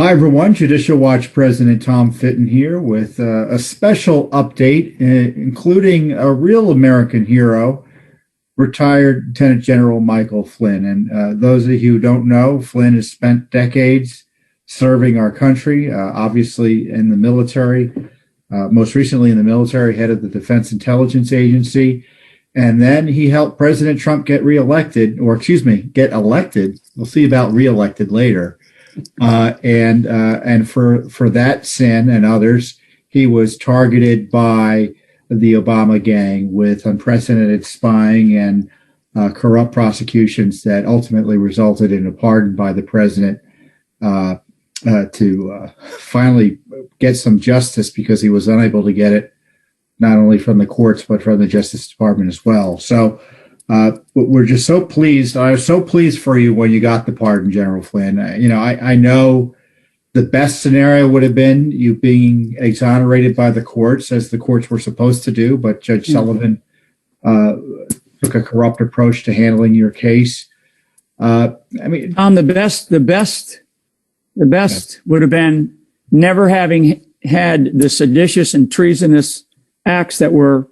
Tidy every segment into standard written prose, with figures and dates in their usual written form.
Hi, everyone. Judicial Watch President Tom Fitton here with a special update, including a real American hero, retired Lieutenant General Michael Flynn. And those of you who don't know, Flynn has spent decades serving our country, obviously in the military, most recently in the military, head of the Defense Intelligence Agency. And then he helped President Trump get elected. We'll see about reelected later. And for that sin and others, he was targeted by the Obama gang with unprecedented spying and corrupt prosecutions that ultimately resulted in a pardon by the president to finally get some justice, because he was unable to get it not only from the courts but from the Justice Department as well. So we're just so pleased. I was so pleased for you when you got the pardon, General Flynn. I know the best scenario would have been you being exonerated by the courts, as the courts were supposed to do, but Judge Sullivan took a corrupt approach to handling your case. The best would have been never having had the seditious and treasonous acts that were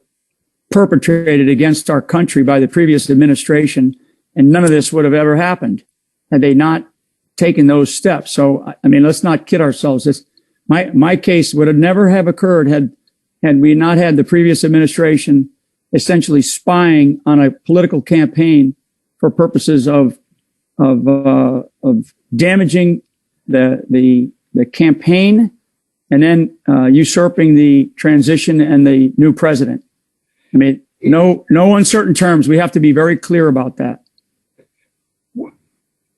perpetrated against our country by the previous administration, and none of this would have ever happened had they not taken those steps. So, let's not kid ourselves. My case would have never have occurred had we not had the previous administration essentially spying on a political campaign for purposes of damaging the campaign, and then usurping the transition and the new president. No uncertain terms. We have to be very clear about that.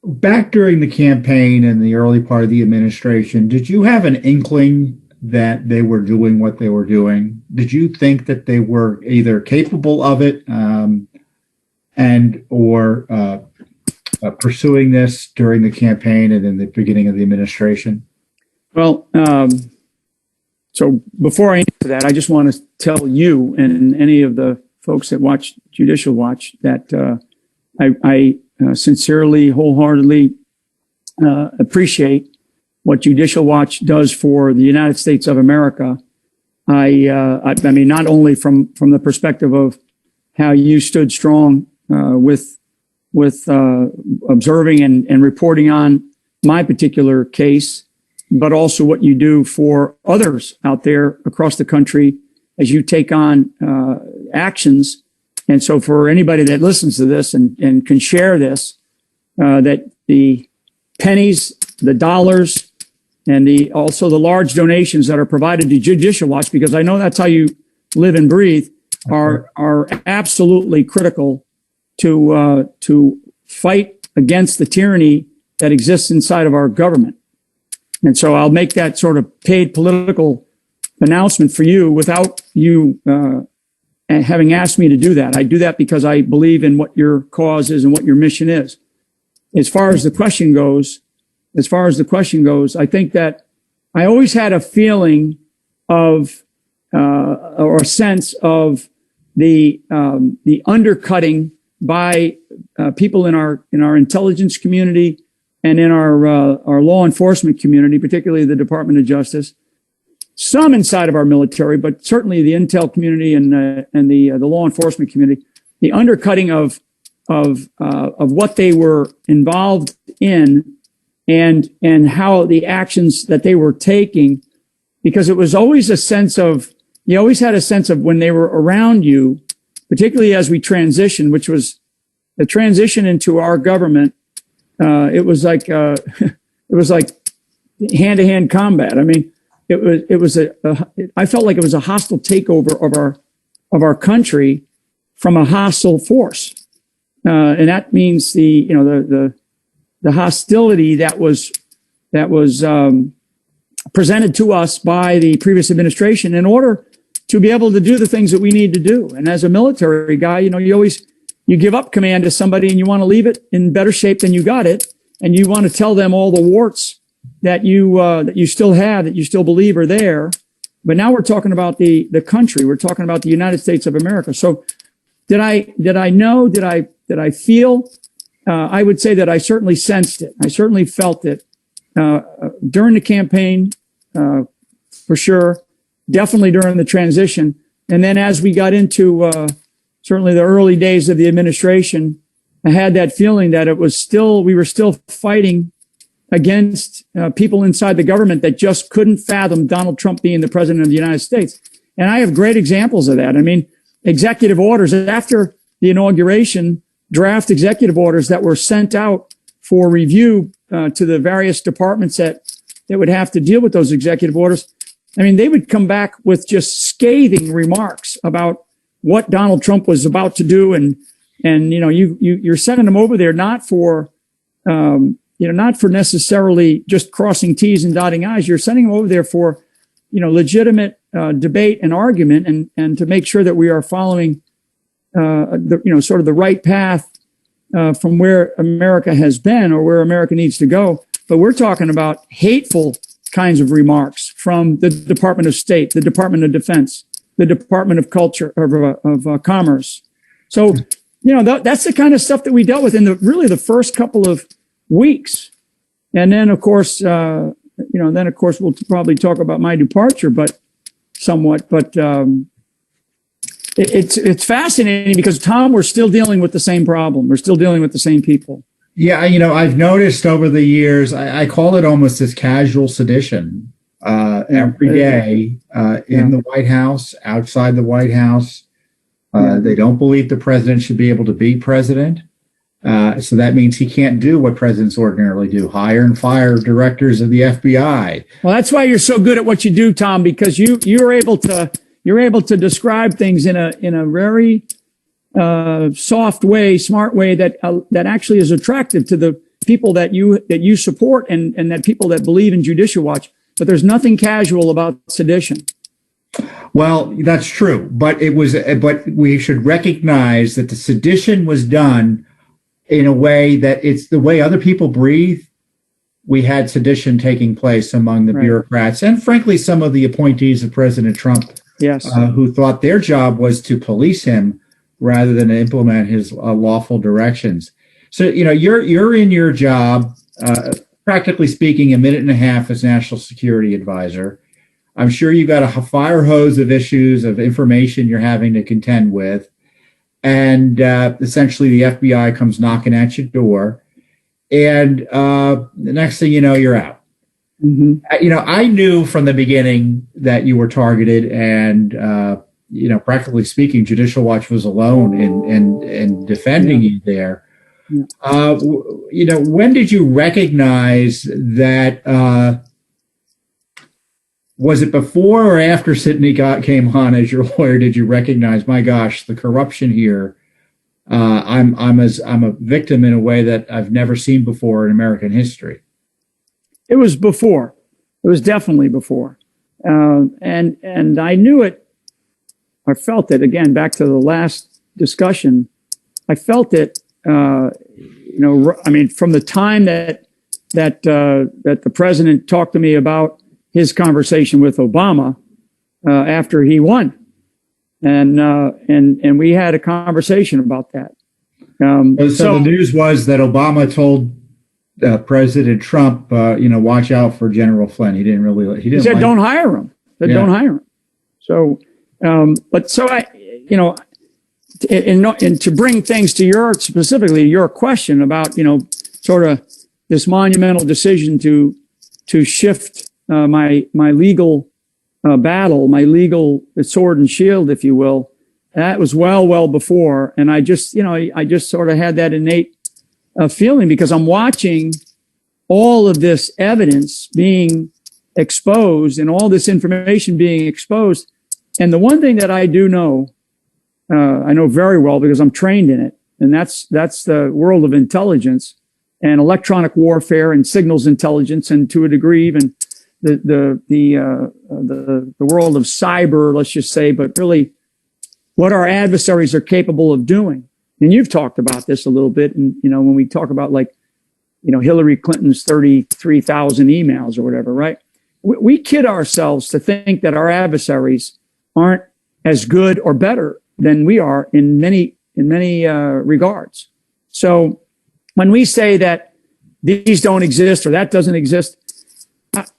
Back during the campaign and the early part of the administration, did you have an inkling that they were doing what they were doing? Did you think that they were either capable of it or pursuing this during the campaign and in the beginning of the administration? Well, so before I answer that, I just want to tell you and any of the folks that watch Judicial Watch that I sincerely, wholeheartedly appreciate what Judicial Watch does for the United States of America. Not only from the perspective of how you stood strong with observing and reporting on my particular case, but also what you do for others out there across the country as you take on actions. And so for anybody that listens to this and can share this, that the pennies, the dollars, and also the large donations that are provided to Judicial Watch, because I know that's how you live and breathe, are absolutely critical to fight against the tyranny that exists inside of our government. And so I'll make that sort of paid political announcement for you without you having asked me to do that. I do that because I believe in what your cause is and what your mission is. As far as the question goes, I think that I always had a feeling of or a sense of the undercutting by people in our intelligence community and in our law enforcement community, particularly the Department of Justice, some inside of our military, but certainly the intel community and the law enforcement community, the undercutting of what they were involved in and how the actions that they were taking, because it was always you always had a sense of when they were around you, particularly as we transitioned, which was the transition into our government. It was like hand-to-hand combat. I felt like it was a hostile takeover of our country from a hostile force. And that means the hostility that was presented to us by the previous administration in order to be able to do the things that we need to do. And as a military guy, you give up command to somebody and you want to leave it in better shape than you got it. And you want to tell them all the warts that you still have, that you still believe are there. But now we're talking about the country. We're talking about the United States of America. So did I know? Did I feel? I would say that I certainly sensed it. I certainly felt it. during the campaign, for sure, definitely during the transition. And then as we got into certainly the early days of the administration, I had that feeling that we were still fighting against people inside the government that just couldn't fathom Donald Trump being the president of the United States. And I have great examples of that. I mean, executive orders after the inauguration, draft executive orders that were sent out for review to the various departments that would have to deal with those executive orders. I mean, they would come back with just scathing remarks about what Donald Trump was about to do. And you're sending them over there not for necessarily just crossing T's and dotting I's. You're sending them over there for, legitimate debate and argument and to make sure that we are following, sort of the right path from where America has been or where America needs to go. But we're talking about hateful kinds of remarks from the Department of State, the Department of Defense, the Department of Culture, of Commerce. So, that's the kind of stuff that we dealt with in the first couple of weeks. And then, of course, we'll probably talk about my departure, but it's fascinating because, Tom, we're still dealing with the same problem. We're still dealing with the same people. Yeah, I've noticed over the years, I call it almost this casual sedition every day in the White House, outside the White House. They don't believe the president should be able to be president. So that means he can't do what presidents ordinarily do, hire and fire directors of the FBI. Well, that's why you're so good at what you do, Tom, because you're able to describe things in a very soft way, smart way that actually is attractive to the people that you support and that people that believe in Judicial Watch. But there's nothing casual about sedition. Well, that's true, but we should recognize that the sedition was done in a way that it's the way other people breathe. We had sedition taking place among the bureaucrats and, frankly, some of the appointees of President Trump, who thought their job was to police him rather than implement his lawful directions. So, you're in your job, practically speaking, a minute and a half as National Security Advisor. I'm sure you've got a fire hose of issues of information you're having to contend with. And essentially the FBI comes knocking at your door. And the next thing you know, you're out. Mm-hmm. I knew from the beginning that you were targeted and, practically speaking, Judicial Watch was alone in defending you there. Yeah. When did you recognize that, was it before or after Sidney came on as your lawyer? Did you recognize, my gosh, the corruption here? I'm a victim in a way that I've never seen before in American history. It was before. It was definitely before, and I knew it. I felt it again. Back to the last discussion, I felt it. From the time that the president talked to me about his conversation with Obama after he won, and we had a conversation about that. So the news was that Obama told President Trump, watch out for General Flynn. He said, don't hire him. Don't hire him. So, and to bring things to specifically your question about, sort of this monumental decision to shift my legal battle, my legal sword and shield, if you will, that was well before. And I just sort of had that innate feeling because I'm watching all of this evidence being exposed and all this information being exposed. And the one thing that I do know, I know very well because I'm trained in it, and that's the world of intelligence and electronic warfare and signals intelligence, and to a degree even the world of cyber, let's just say, but really what our adversaries are capable of doing. And you've talked about this a little bit. And, when we talk about Hillary Clinton's 33,000 emails or whatever, right? We kid ourselves to think that our adversaries aren't as good or better than we are in many regards. So when we say that these don't exist or that doesn't exist,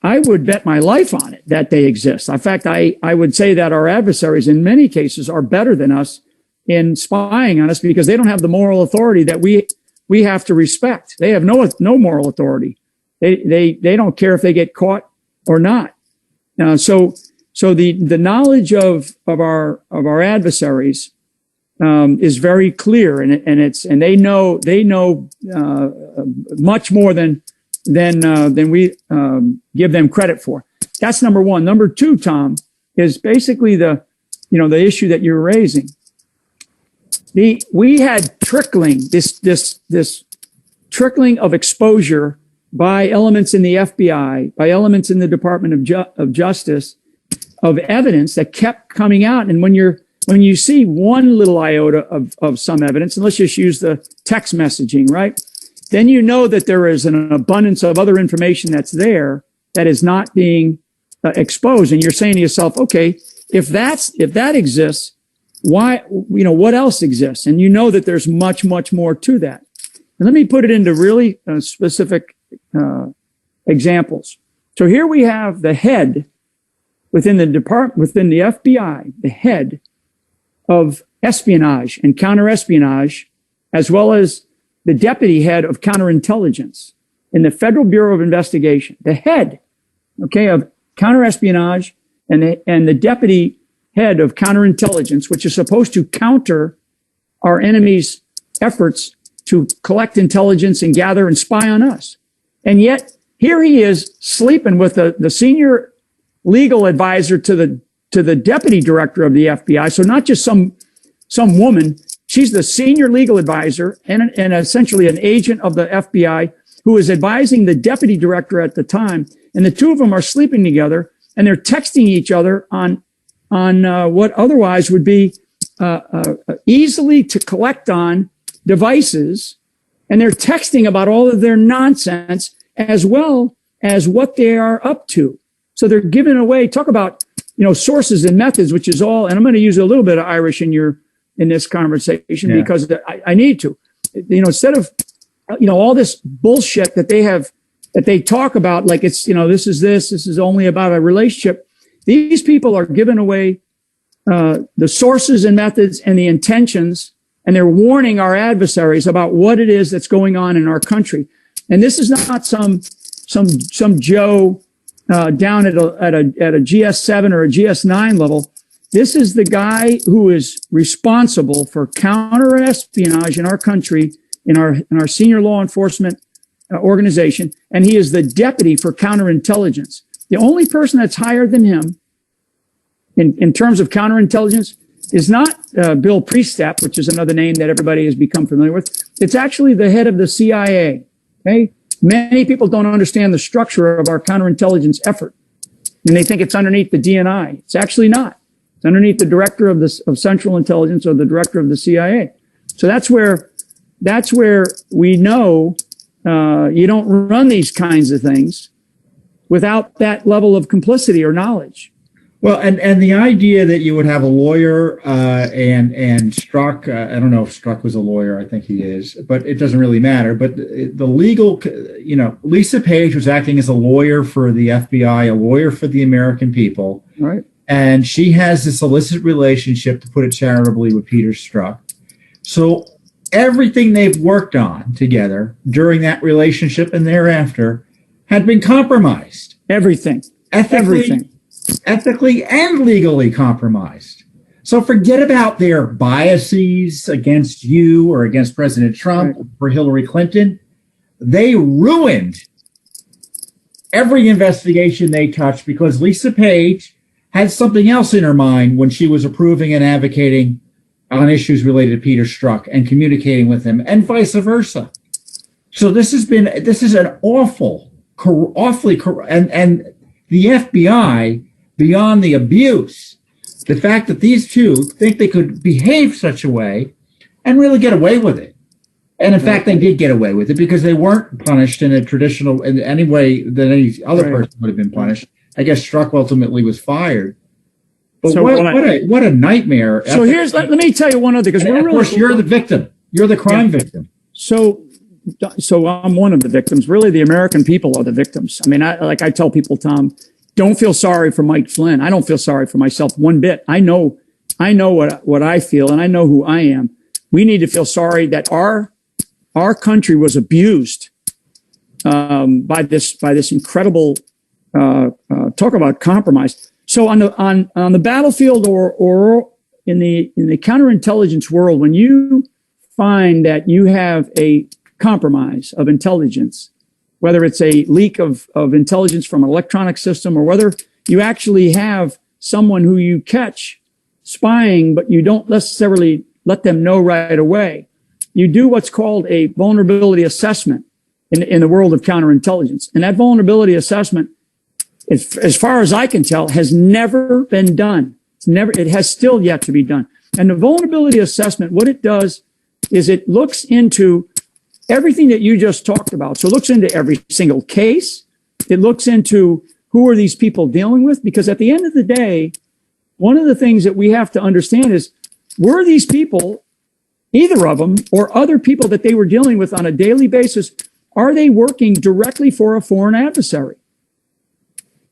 I would bet my life on it that they exist. In fact, I would say that our adversaries in many cases are better than us in spying on us because they don't have the moral authority that we have to respect. They have no moral authority. They don't care if they get caught or not. So the knowledge of our adversaries is very clear, and they know much more than we give them credit for. That's number one. Number two, Tom, is basically the issue that you're raising. We had trickling, this trickling of exposure by elements in the FBI, by elements in the Department of Justice, of evidence that kept coming out. And when you see one little iota of some evidence, and let's just use the text messaging, right? Then you know that there is an abundance of other information that's there that is not being exposed. And you're saying to yourself, okay, if that exists, why, what else exists? And you know that there's much, much more to that. And let me put it into really specific examples. So here we have the head within the FBI, the head of espionage and counterespionage, as well as the deputy head of counterintelligence in the Federal Bureau of Investigation, the head, of counterespionage and the deputy head of counterintelligence, which is supposed to counter our enemy's efforts to collect intelligence and gather and spy on us. And yet here he is sleeping with the senior legal advisor to the deputy director of the FBI. So not just some woman, she's the senior legal advisor and essentially an agent of the FBI who is advising the deputy director at the time. And the two of them are sleeping together and they're texting each other on what otherwise would be easily to collect on devices. And they're texting about all of their nonsense as well as what they are up to. So they're giving away, talk about, sources and methods, which is all, and I'm going to use a little bit of Irish in this conversation because I need to, instead of, all this bullshit that they talk about, like it's, this is only about a relationship. These people are giving away, the sources and methods and the intentions, and they're warning our adversaries about what it is that's going on in our country. And this is not some Joe, down at a GS7 or a GS9 level. This is the guy who is responsible for counter-espionage in our country, in our senior law enforcement organization, and he is the deputy for counterintelligence. The only person that's higher than him in terms of counterintelligence is not Bill Priestap, which is another name that everybody has become familiar with. It's actually the head of the CIA. Okay? Many people don't understand the structure of our counterintelligence effort, and they think it's underneath the DNI. It's actually not. It's underneath the director of Central Intelligence or the director of the CIA. So that's where we know you don't run these kinds of things without that level of complicity or knowledge. Well, and the idea that you would have a lawyer and Strzok, I don't know if Strzok was a lawyer, I think he is, but it doesn't really matter. But the legal, Lisa Page was acting as a lawyer for the FBI, a lawyer for the American people. Right. And she has this illicit relationship, to put it charitably, with Peter Strzok. So everything they've worked on together during that relationship and thereafter had been compromised. Everything. Ethically and legally compromised. So forget about their biases against you or against President Trump or Hillary Clinton. They ruined every investigation they touched because Lisa Page had something else in her mind when she was approving and advocating on issues related to Peter Strzok and communicating with him, and vice versa. So this is an awfully, and the FBI, beyond the abuse, the fact that these two think they could behave such a way and really get away with it. And in fact, they did get away with it because they weren't punished in any way that any other person would have been punished. I guess Strzok ultimately was fired. But so what a nightmare. So let me tell you one other, because of course you're the victim. You're the crime victim. So so I'm one of the victims. Really, the American people are the victims. I mean, I tell people, Tom, don't feel sorry for Mike Flynn. I don't feel sorry for myself one bit. I know what I feel, and I know who I am. We need to feel sorry that our country was abused by this incredible talk about compromise. So on the battlefield or in the counterintelligence world, when you find that you have a compromise of intelligence, whether it's a leak of intelligence from an electronic system or whether you actually have someone who you catch spying, but you don't necessarily let them know right away, you do what's called a vulnerability assessment in the world of counterintelligence. And that vulnerability assessment, as far as I can tell, has never been done. It has still yet to be done. And the vulnerability assessment, what it does is it looks into everything that you just talked about. So it looks into every single case. It looks into who are these people dealing with? Because at the end of the day, one of the things that we have to understand is, were these people, either of them or other people that they were dealing with on a daily basis, are they working directly for a foreign adversary?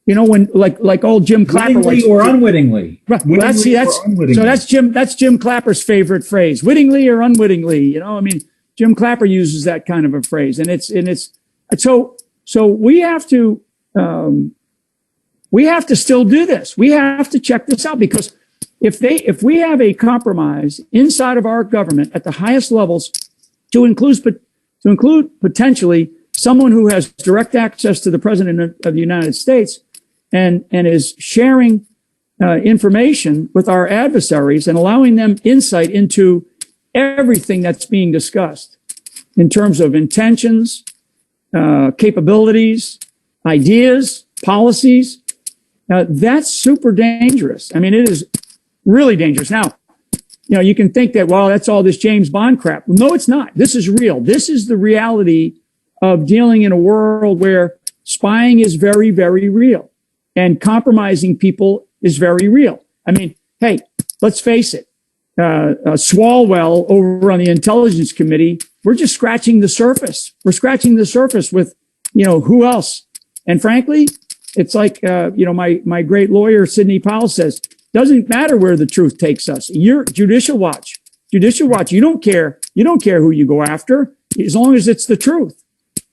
You know, when like old Jim Clapper, wittingly or unwittingly. Right. Well, that's Jim Clapper's favorite phrase, wittingly or unwittingly. You know, I mean, Jim Clapper uses that kind of a phrase, and it's so we have to still do this. We have to check this out, because if we have a compromise inside of our government at the highest levels to include potentially someone who has direct access to the President of the United States and is sharing information with our adversaries and allowing them insight into everything that's being discussed in terms of intentions, capabilities, ideas, policies, that's super dangerous. I mean, it is really dangerous. Now, you know, you can think that, well, that's all this James Bond crap. No, it's not. This is real. This is the reality of dealing in a world where spying is very, very real and compromising people is very real. I mean, hey, let's face it. Swalwell over on the Intelligence Committee, we're just scratching the surface. We're scratching the surface with, you know, who else? And frankly, it's like, you know, my great lawyer, Sidney Powell, says, doesn't matter where the truth takes us. You're Judicial Watch. Judicial Watch, you don't care who you go after, as long as it's the truth.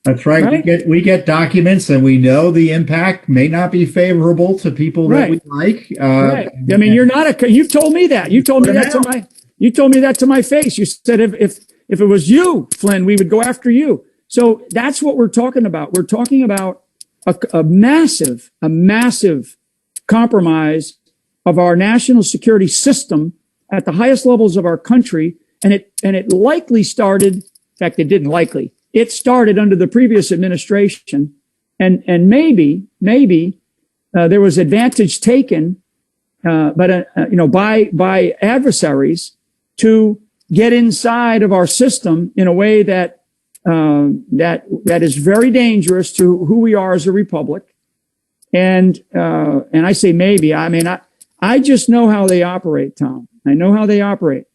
That's right. We get documents, and we know the impact may not be favorable to people that we like. Right. I mean, you've told me that. You told me that to my face. You said if it was you, Flynn, we would go after you. So that's what we're talking about. We're talking about a massive compromise of our national security system at the highest levels of our country. And it likely started, in fact, it didn't likely. It started under the previous administration, and maybe there was advantage taken, by adversaries to get inside of our system in a way that is very dangerous to who we are as a republic. And I say maybe. I mean, I just know how they operate, Tom. I know how they operate.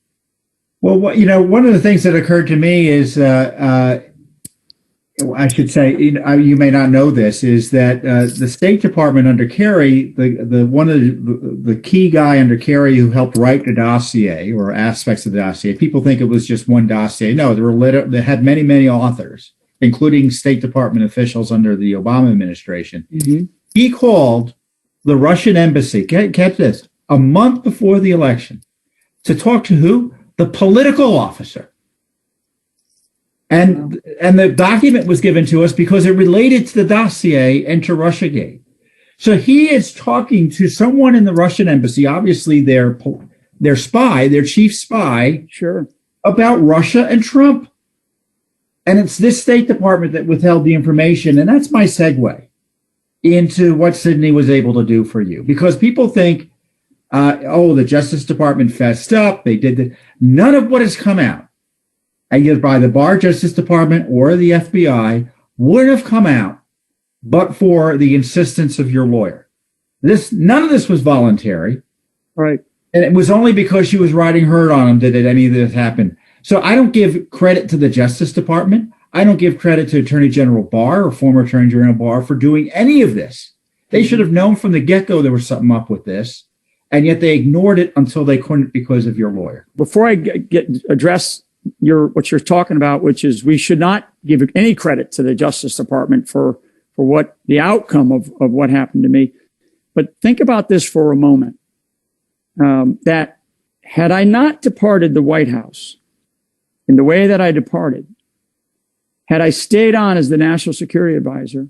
Well, one of the things that occurred to me is, I should say, you may not know this, is that the State Department under Kerry, one of the key guy under Kerry who helped write the dossier or aspects of the dossier. People think it was just one dossier. No, they had many authors, including State Department officials under the Obama administration. Mm-hmm. He called the Russian embassy, get this, a month before the election to talk to who? The political officer. And the document was given to us because it related to the dossier and to Russiagate. So he is talking to someone in the Russian embassy, obviously their spy, their chief spy, sure, about Russia and Trump. And it's this State Department that withheld the information. And that's my segue into what Sydney was able to do for you. Because people think, the Justice Department fessed up. They did that. None of what has come out, either by the Bar Justice Department or the FBI, would have come out but for the insistence of your lawyer. None of this was voluntary. Right. And it was only because she was riding herd on him that any of this happened. So I don't give credit to the Justice Department. I don't give credit to Attorney General Barr or former Attorney General Barr for doing any of this. They should have known from the get-go there was something up with this, and yet they ignored it until they couldn't because of your lawyer. Before I address what you're talking about, which is we should not give any credit to the Justice Department for what the outcome of what happened to me. But think about this for a moment, that had I not departed the White House in the way that I departed, had I stayed on as the National Security Advisor,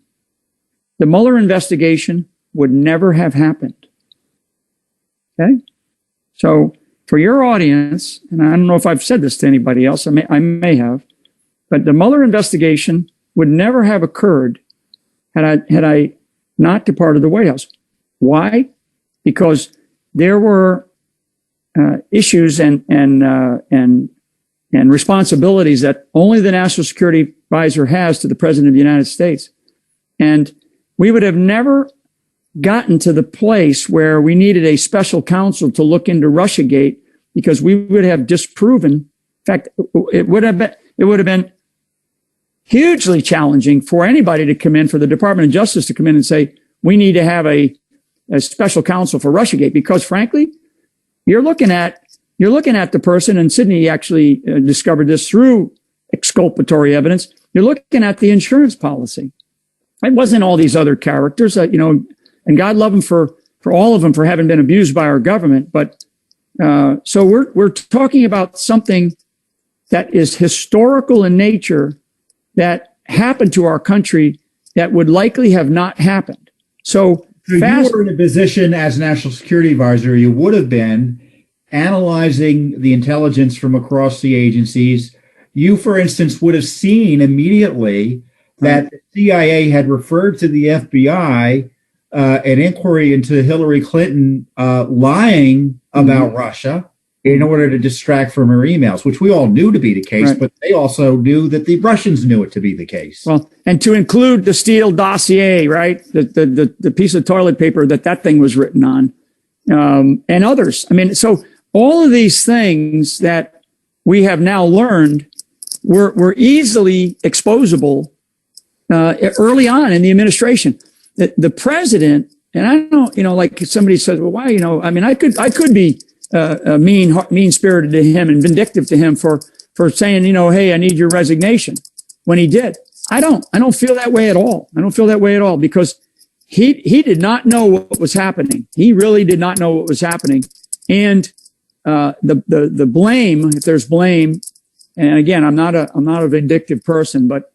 the Mueller investigation would never have happened. Okay? So for your audience, and I don't know if I've said this to anybody else, I may have, but the Mueller investigation would never have occurred had I not departed the White House. Why? Because there were issues and responsibilities that only the National Security Advisor has to the President of the United States. And we would have never gotten to the place where we needed a special counsel to look into Russiagate, because we would have disproven. In fact, it would have been hugely challenging for anybody to come in, for the Department of Justice to come in and say, we need to have a special counsel for Russiagate, because frankly, you're looking at the person, and Sidney actually discovered this through exculpatory evidence. You're looking at the insurance policy. It wasn't all these other characters, and God love them for all of them for having been abused by our government. But so we're talking about something that is historical in nature, that happened to our country, that would likely have not happened. So you were in a position as National Security Advisor, you would have been analyzing the intelligence from across the agencies. You, for instance, would have seen immediately that the CIA had referred to the FBI an inquiry into Hillary Clinton lying about Russia in order to distract from her emails, which we all knew to be the case, right. But they also knew that the Russians knew it to be the case. Well, and to include the Steele dossier, right? The piece of toilet paper that thing was written on, and others. I mean, so all of these things that we have now learned were easily exposable early on in the administration. The president, and I don't, like somebody says, well, why, I mean, I could be mean-spirited to him and vindictive to him for saying, hey, I need your resignation when he did. I don't feel that way at all. I don't feel that way at all, because he did not know what was happening. He really did not know what was happening. And the blame, if there's blame, and again, I'm not a vindictive person, but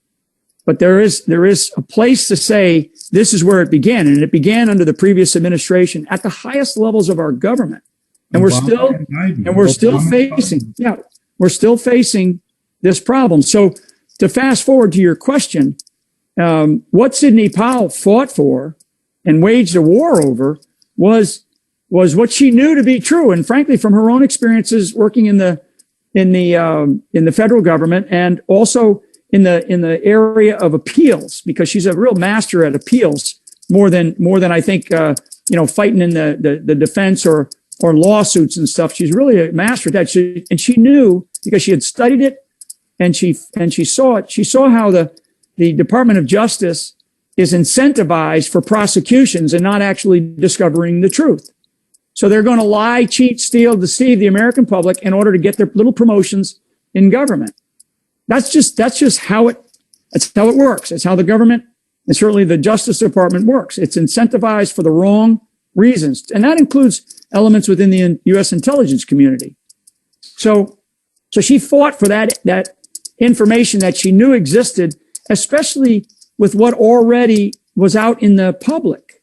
there is a place to say this is where it began, and it began under the previous administration at the highest levels of our government. And we're still facing this problem. So to fast forward to your question, what Sidney Powell fought for and waged a war over was what she knew to be true. And frankly, from her own experiences working in the federal government, and also in the area of appeals, because she's a real master at appeals, more than I think, fighting in the defense or lawsuits and stuff. She's really a master at that. And she knew, because she had studied it, and she saw it. She saw how the Department of Justice is incentivized for prosecutions and not actually discovering the truth. So they're going to lie, cheat, steal, deceive the American public in order to get their little promotions in government. That's just how it works. It's how the government, and certainly the Justice Department, works. It's incentivized for the wrong reasons. And that includes elements within the U.S. intelligence community. So she fought for that information that she knew existed, especially with what already was out in the public.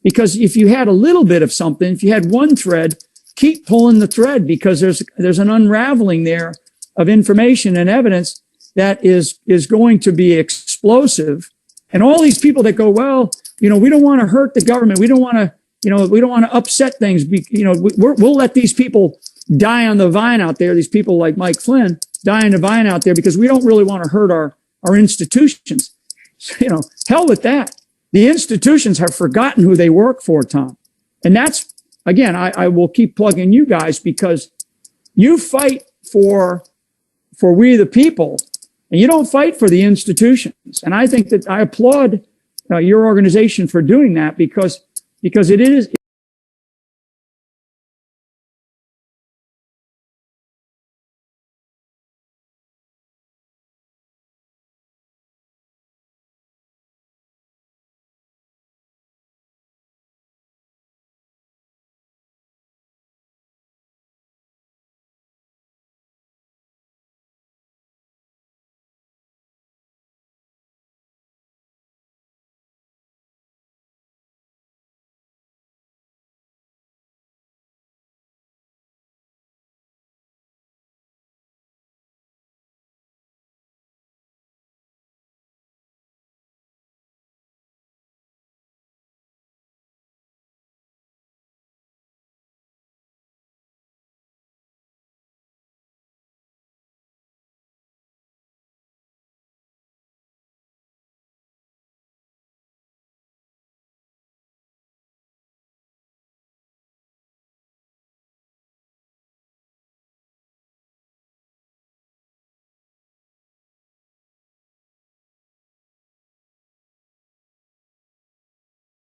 Because if you had a little bit of something, if you had one thread, keep pulling the thread, because there's an unraveling there of information and evidence that is going to be explosive. And all these people that go, well, we don't want to hurt the government. We don't want to upset things. We'll let these people die on the vine out there. These people like Mike Flynn die on the vine out there, because we don't really want to hurt our institutions. Hell with that. The institutions have forgotten who they work for, Tom. And that's, again, I will keep plugging you guys, because you fight for we the people, And you don't fight for the institutions. And I think that I applaud your organization for doing that because it is.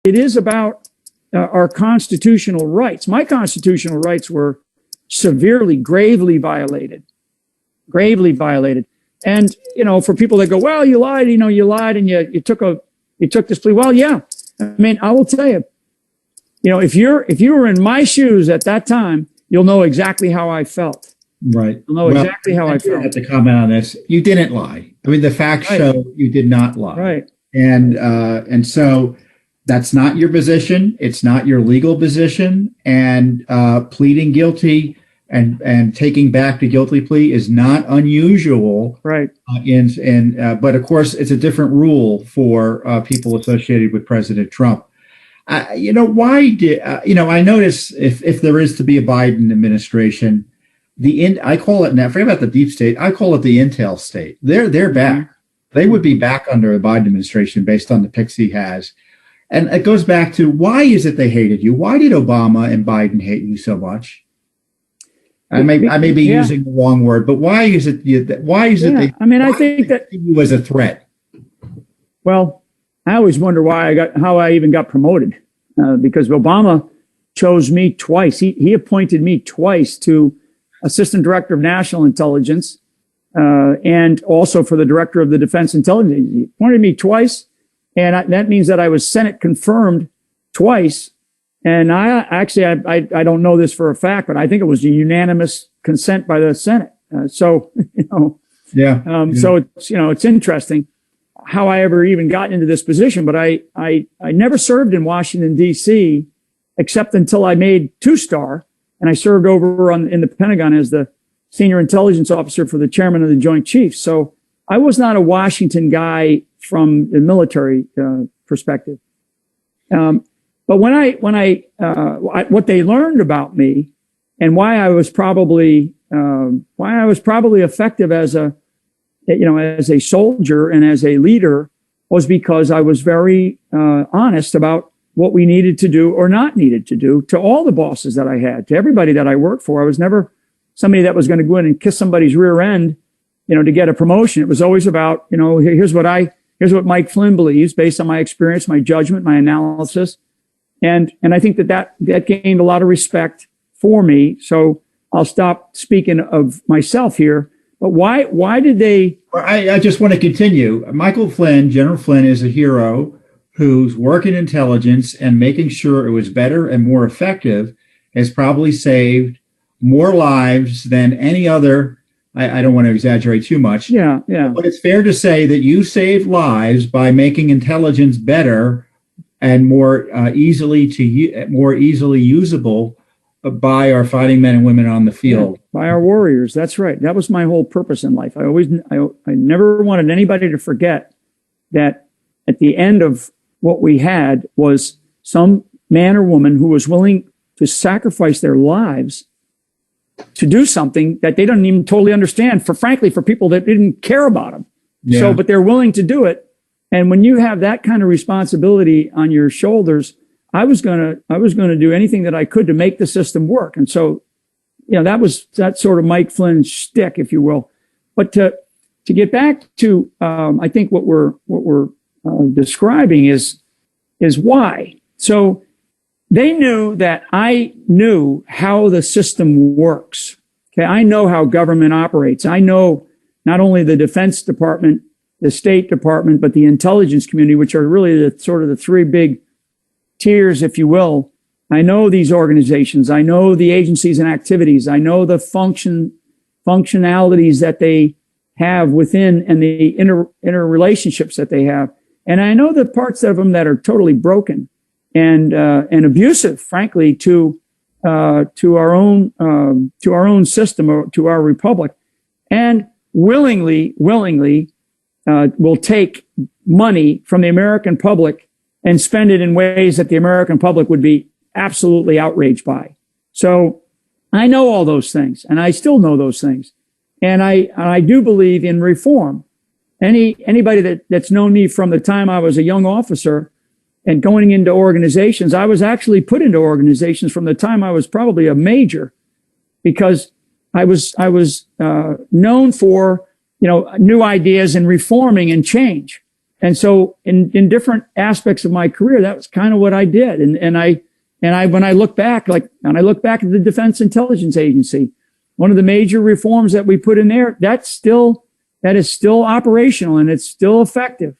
It is about our constitutional rights. My constitutional rights were severely, gravely violated. And, you know, for people that go, well, you lied, and you took this plea. Well, yeah. I mean, I will tell you, you know, if you were in my shoes at that time, you'll know exactly how I felt. Right. You'll know exactly how I felt. I have to comment on this. You didn't lie. I mean, the facts show you did not lie. Right. And so that's not your position. It's not your legal position. And pleading guilty and taking back the guilty plea is not unusual. Right. But of course, it's a different rule for people associated with President Trump. You know, why did I notice if there is to be a Biden administration, I call it now. Forget about the deep state. I call it the intel state. They're back. They would be back under a Biden administration based on the picks he has. And it goes back to, why is it they hated you? Why did Obama and Biden hate you so much? I may be using the wrong word, but why is it they? I mean, I think that you was a threat. Well, I always wonder how I even got promoted, because Obama chose me twice. He appointed me twice to Assistant Director of National Intelligence, and also for the Director of the Defense Intelligence Agency. He appointed me twice. And that means that I was Senate confirmed twice. And I don't know this for a fact, but I think it was a unanimous consent by the Senate. So it's interesting how I ever even got into this position. But I never served in Washington, D.C., except until I made 2-star. And I served over in the Pentagon as the senior intelligence officer for the chairman of the Joint Chiefs. So I was not a Washington guy from the military perspective. But what they learned about me and why I was probably effective as a soldier and as a leader was because I was very honest about what we needed to do or not needed to do to all the bosses that I had, to everybody that I worked for. I was never somebody that was going to go in and kiss somebody's rear end, to get a promotion. It was always about, here's what Mike Flynn believes based on my experience, my judgment, my analysis. And I think that gained a lot of respect for me. So I'll stop speaking of myself here. But why did they? I just want to continue. Michael Flynn, General Flynn, is a hero whose work in intelligence and making sure it was better and more effective has probably saved more lives than any other. I don't want to exaggerate too much. Yeah. But it's fair to say that you saved lives by making intelligence better and more easily usable by our fighting men and women on the field. Yeah, by our warriors. That's right. That was my whole purpose in life. I never wanted anybody to forget that at the end of what we had was some man or woman who was willing to sacrifice their lives to do something that they don't even totally understand, for people that didn't care about them. Yeah. So, but they're willing to do it. And when you have that kind of responsibility on your shoulders, I was going to do anything that I could to make the system work. And so, that's sort of Mike Flynn's shtick, if you will. But to to get back to, I think what we're describing is why. So they knew that I knew how the system works. Okay. I know how government operates. I know not only the Defense Department, the State Department, but the intelligence community, which are really the sort of the three big tiers, if you will. I know these organizations. I know the agencies and activities. I know the functionalities that they have within and the interrelationships that they have. And I know the parts of them that are totally broken and abusive, frankly, to our own system or to our republic, and willingly will take money from the American public and spend it in ways that the American public would be absolutely outraged by. So I know all those things, and I still know those things. And I do believe in reform. Anybody that's known me from the time I was a young officer and going into organizations, I was actually put into organizations from the time I was probably a major, because I was known for, new ideas and reforming and change. And so in different aspects of my career, that was kind of what I did. And when I look back, at the Defense Intelligence Agency, one of the major reforms that we put in there, that is still operational and it's still effective.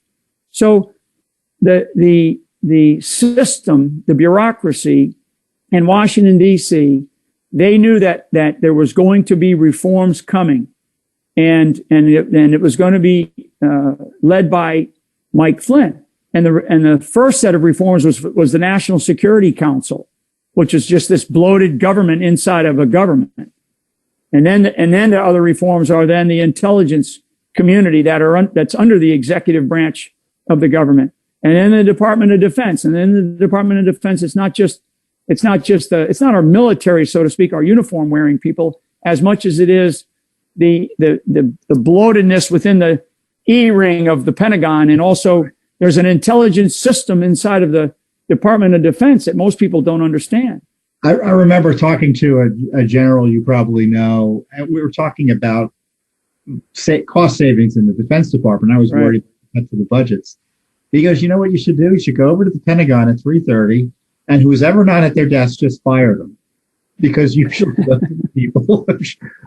So the system, the bureaucracy in Washington, D.C., they knew that there was going to be reforms coming, and it was going to be led by Mike Flynn. And the first set of reforms was the National Security Council, which is just this bloated government inside of a government. And then the other reforms are then the intelligence community that's under the executive branch of the government. And then the Department of Defense. And then the Department of Defense, it's not our military, so to speak, our uniform wearing people, as much as it is the bloatedness within the E-ring of the Pentagon. And also there's an intelligence system inside of the Department of Defense that most people don't understand. I remember talking to a general you probably know, and we were talking about cost savings in the Defense Department. I was worried about the budgets. He goes, you know what you should do? You should go over to the Pentagon at 3:30, and who's ever not at their desk, just fire them, because usually the people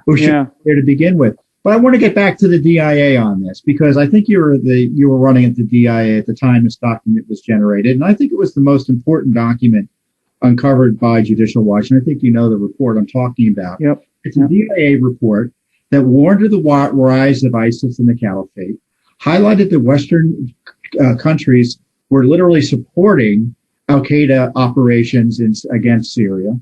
who should be there to begin with. But I want to get back to the DIA on this, because I think you were running at the DIA at the time this document was generated, and I think it was the most important document uncovered by Judicial Watch. And I think you know the report I'm talking about. Yep. It's a DIA report that warned of the rise of ISIS and the Caliphate, highlighted that Western countries were literally supporting al-Qaeda operations against Syria.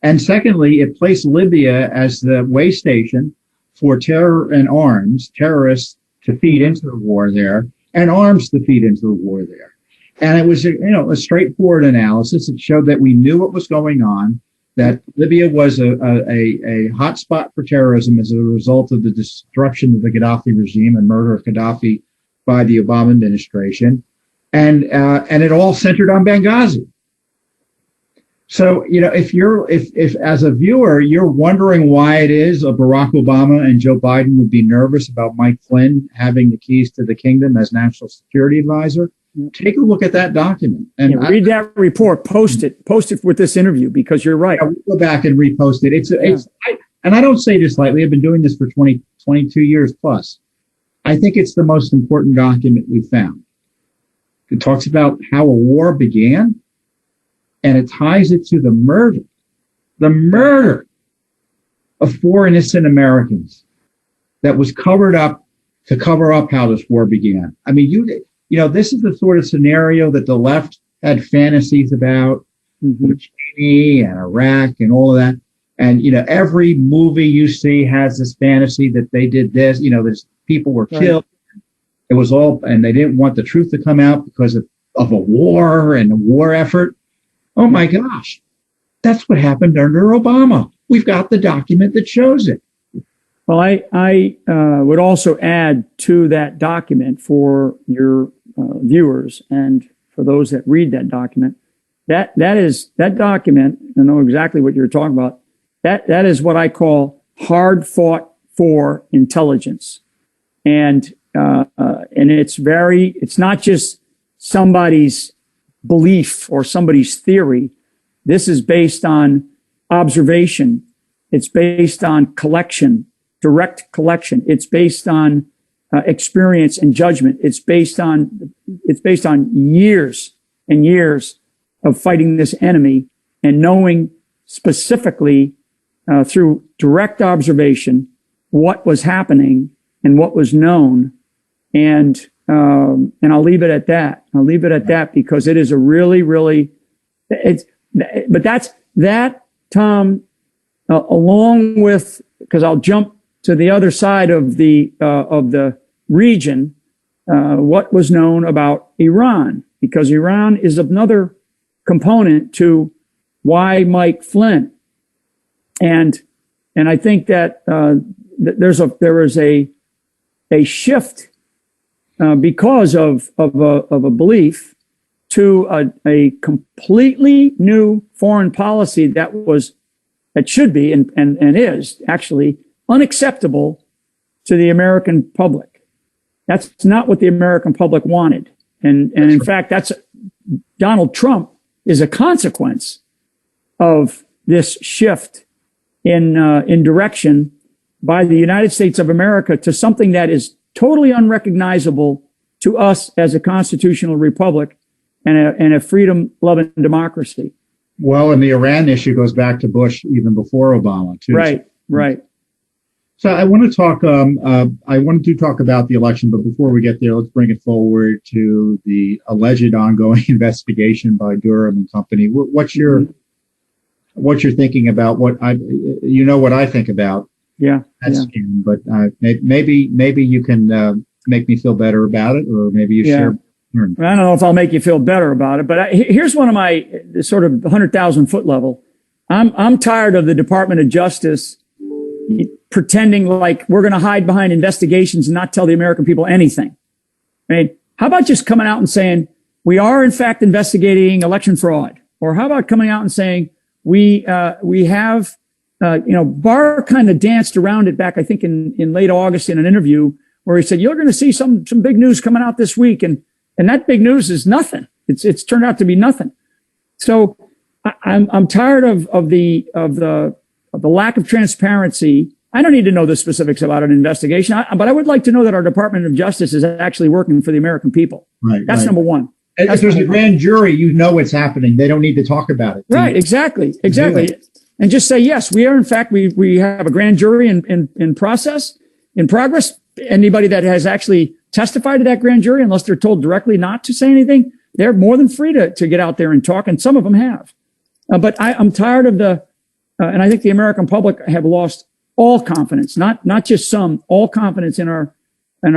And secondly, it placed Libya as the way station for terror and arms, terrorists to feed into the war there, and arms to feed into the war there. And it was, a straightforward analysis. It showed that we knew what was going on, that Libya was a hot spot for terrorism as a result of the destruction of the Gaddafi regime and murder of Gaddafi by the Obama administration. And it all centered on Benghazi. So, if as a viewer, you're wondering why it is Barack Obama and Joe Biden would be nervous about Mike Flynn having the keys to the kingdom as national security advisor, take a look at that document and read that report. Post it with this interview, because you're right. We'll go back and repost it. And I don't say this lightly. I've been doing this for 22 years plus. I think it's the most important document we found. It talks about how a war began, and it ties it to the murder of 4 innocent Americans that was covered up to cover up how this war began. I mean, this is the sort of scenario that the left had fantasies about, with Cheney and Iraq and all of that. And, every movie you see has this fantasy that they did this, there's people were killed. It was all, and they didn't want the truth to come out because of a war and a war effort. Oh my gosh, that's what happened under Obama. We've got the document that shows it. Well, I would also add to that document for your viewers and for those that read that document, that document, I know exactly what you're talking about. That is what I call hard fought for intelligence. And it's not just somebody's belief or somebody's theory. This is based on observation. It's based on collection, direct collection. It's based on experience and judgment. It's based on years and years of fighting this enemy and knowing specifically through direct observation what was happening and what was known. And I'll leave it at that. I'll leave it at that because it is a really, really, but that's that, Tom, along with, because I'll jump to the other side of the region, what was known about Iran, because Iran is another component to why Mike Flynn. And I think that there is a shift because of a belief to a completely new foreign policy that should be and is actually unacceptable to the American public. That's not what the American public wanted. And in fact, Donald Trump is a consequence of this shift in direction by the United States of America to something that is totally unrecognizable to us as a constitutional republic and a freedom-loving democracy. Well, and the Iran issue goes back to Bush even before Obama, too. Right. So I want to talk. I want to talk about the election, but before we get there, let's bring it forward to the alleged ongoing investigation by Durham and company. What's your thinking about what I think about? Yeah. Scheme, but maybe you can make me feel better about it, or maybe you share. I don't know if I'll make you feel better about it, but here's one of my sort of 100,000 foot level. I'm tired of the Department of Justice pretending like we're going to hide behind investigations and not tell the American people anything. I mean, how about just coming out and saying we are in fact investigating election fraud? Or how about coming out and saying we have, Barr kind of danced around it back, I think in late August in an interview where he said, you're going to see some big news coming out this week. And that big news is nothing. It's turned out to be nothing. So I'm tired of the lack of transparency. I don't need to know the specifics about an investigation, but I would like to know that our Department of Justice is actually working for the American people. Right. That's number one. If there's a grand jury, it's happening. They don't need to talk about it. Right. Exactly. And just say, yes, we are. In fact, we have a grand jury in progress. Anybody that has actually testified to that grand jury, unless they're told directly not to say anything, they're more than free to get out there and talk. And some of them have. But I'm tired of and I think the American public have lost all confidence, not just some, all confidence in our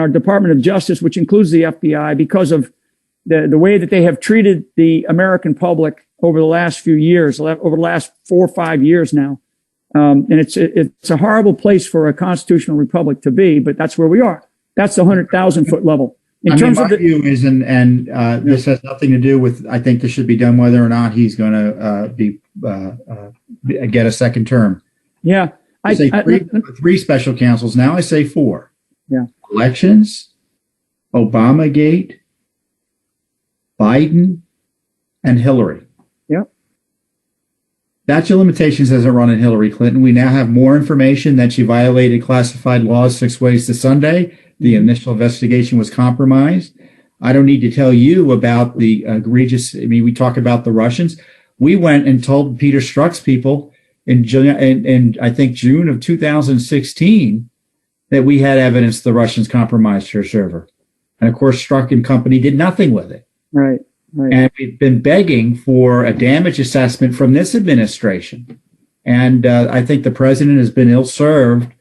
Department of Justice, which includes the FBI, because of the way that they have treated the American public over the last few years, over the last 4 or 5 years now. And it's a horrible place for a constitutional republic to be, but that's where we are. That's the 100,000 foot level. My view is, and this has nothing to do with, I think this should be done whether or not he's going to get a second term. Yeah. I say three special counsels. Now I say 4. Yeah. Elections, Obamagate, Biden, and Hillary. Yep. Statute of limitations hasn't run on Hillary Clinton. We now have more information that she violated classified laws 6 ways to Sunday. The initial investigation was compromised. I don't need to tell you about the egregious. I mean, we talk about the Russians. We went and told Peter Strzok's people in I think June of 2016 that we had evidence the Russians compromised her server. And of course, Strzok and company did nothing with it. Right. And we've been begging for a damage assessment from this administration. And I think the president has been ill-served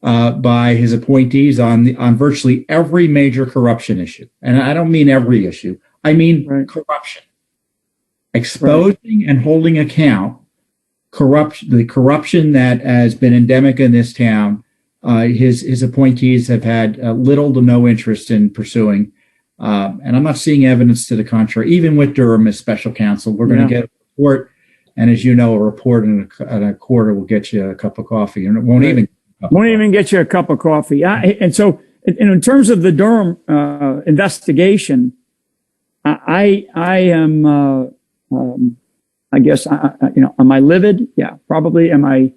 by his appointees on virtually every major corruption issue. And I don't mean every issue. I mean corruption. Exposing and holding account the corruption that has been endemic in this town. His appointees have had little to no interest in pursuing. And I'm not seeing evidence to the contrary. Even with Durham as special counsel, we're going to get a report. And as you know, a report in a quarter will get you a cup of coffee, and it won't even get you a cup of coffee. And so in terms of the Durham investigation, I am, I guess, am I livid? Yeah, probably. Am I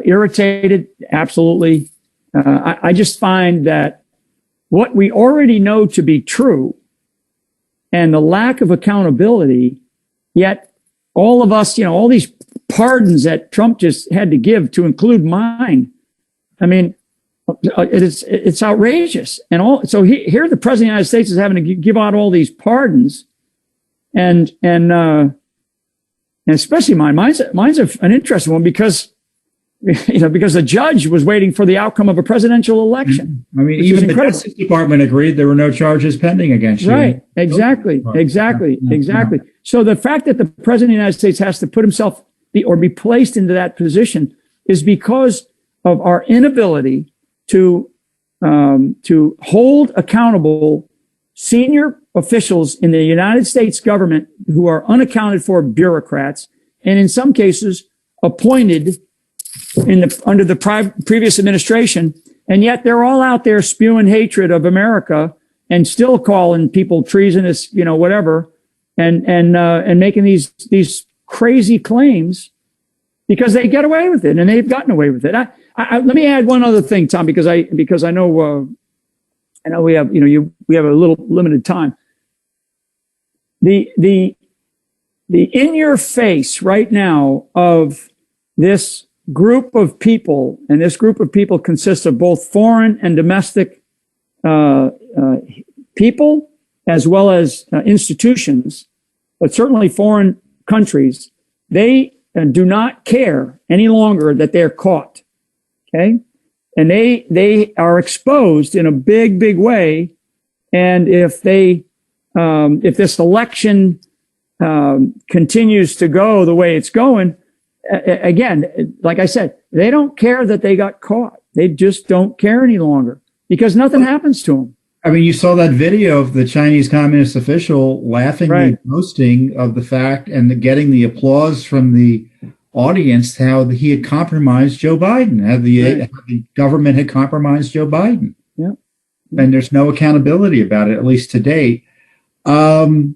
irritated? Absolutely. I just find that what we already know to be true and the lack of accountability, yet all of us, all these pardons that Trump just had to give, to include mine. I mean, it's outrageous. And so here the president of the United States is having to give out all these pardons, and especially mine. Mine's an interesting one because the judge was waiting for the outcome of a presidential election. I mean, even the Justice Department agreed there were no charges pending against you. Right. Exactly. So the fact that the president of the United States has to put himself be placed into that position is because of our inability to hold accountable senior officials in the United States government who are unaccounted for bureaucrats, and in some cases appointed under the previous administration, and yet they're all out there spewing hatred of America and still calling people treasonous, whatever, and making these crazy claims because they get away with it, and they've gotten away with it. Let me add one other thing, Tom, because I know we have we have a little limited time. The in your face right now of this group of people, and this group of people consists of both foreign and domestic people, as well as institutions, but certainly foreign countries. They do not care any longer that they're caught. Okay. And they are exposed in a big way. And if this election, continues to go the way it's going, again, like I said, they don't care that they got caught. They just don't care any longer because nothing happens to them. I mean, you saw that video of the Chinese Communist official laughingly boasting of the fact and getting the applause from the audience, how he had compromised Joe Biden, how the government had compromised Joe Biden. Yeah. And there's no accountability about it, at least to date. Well,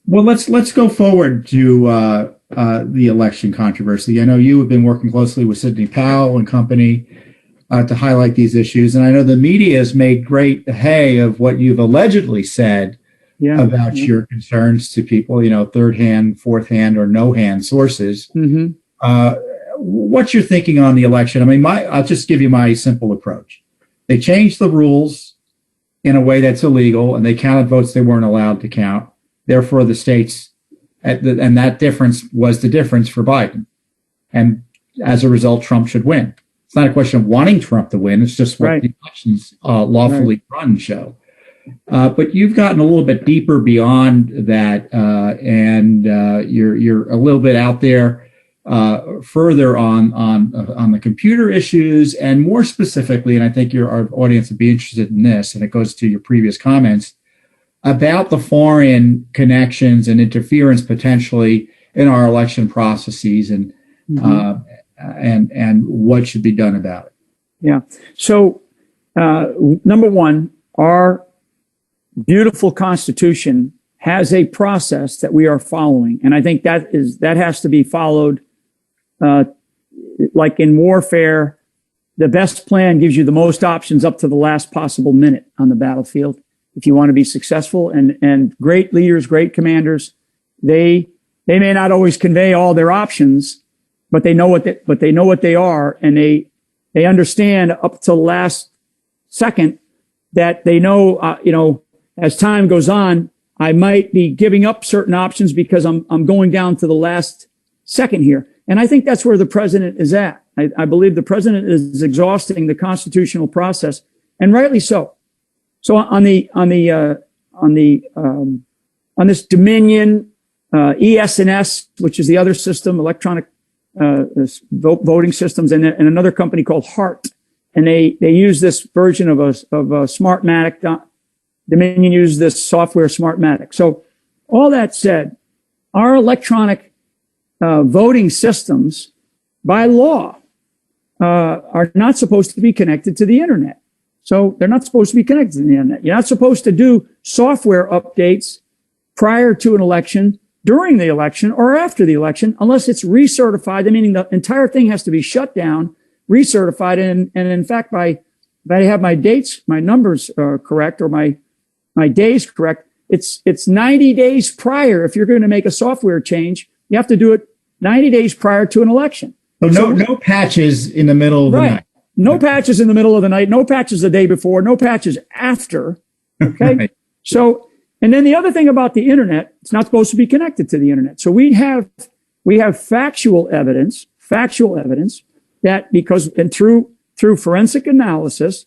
let's go forward to the election controversy. I know you have been working closely with Sidney Powell and company to highlight these issues. And I know the media has made great hay of what you've allegedly said about your concerns to people, third hand, fourth hand, or no hand sources. Mm-hmm. What's your thinking on the election? I mean, I'll just give you my simple approach. They changed the rules in a way that's illegal, and they counted votes they weren't allowed to count. Therefore, the states, and that difference was the difference for Biden. And as a result, Trump should win. It's not a question of wanting Trump to win. It's just what the elections lawfully run show. But you've gotten a little bit deeper beyond that, and you're a little bit out there further on the computer issues, and more specifically, and I think our audience would be interested in this, and it goes to your previous comments about the foreign connections and interference potentially in our election processes, and and what should be done about it. Yeah. So, number one, our beautiful Constitution has a process that we are following, and I think that has to be followed. Like in warfare, the best plan gives you the most options up to the last possible minute on the battlefield. If you want to be successful, and great leaders, great commanders, they may not always convey all their options, but they know what they are, and they understand up to the last second that they know, as time goes on, I might be giving up certain options because I'm going down to the last second here. And I think that's where the president is at. I believe the president is exhausting the constitutional process, and rightly so. So on this Dominion, ES&S, which is the other system, electronic voting systems, and another company called HART, and they use this version of a Smartmatic. Dominion uses this software Smartmatic. So all that said, our electronic voting systems, by law, are not supposed to be connected to the internet. So they're not supposed to be connected to the internet. You're not supposed to do software updates prior to an election, during the election, or after the election, unless it's recertified, meaning the entire thing has to be shut down, recertified. And in fact, if I have my dates, my numbers correct, or my days correct, it's 90 days prior. If you're going to make a software change, you have to do it 90 days prior to an election. So no patches in the middle of the night. No patches in the middle of the night, no patches the day before, no patches after. Okay. Right. So, and then the other thing about the internet, it's not supposed to be connected to the internet. So we have factual evidence that through forensic analysis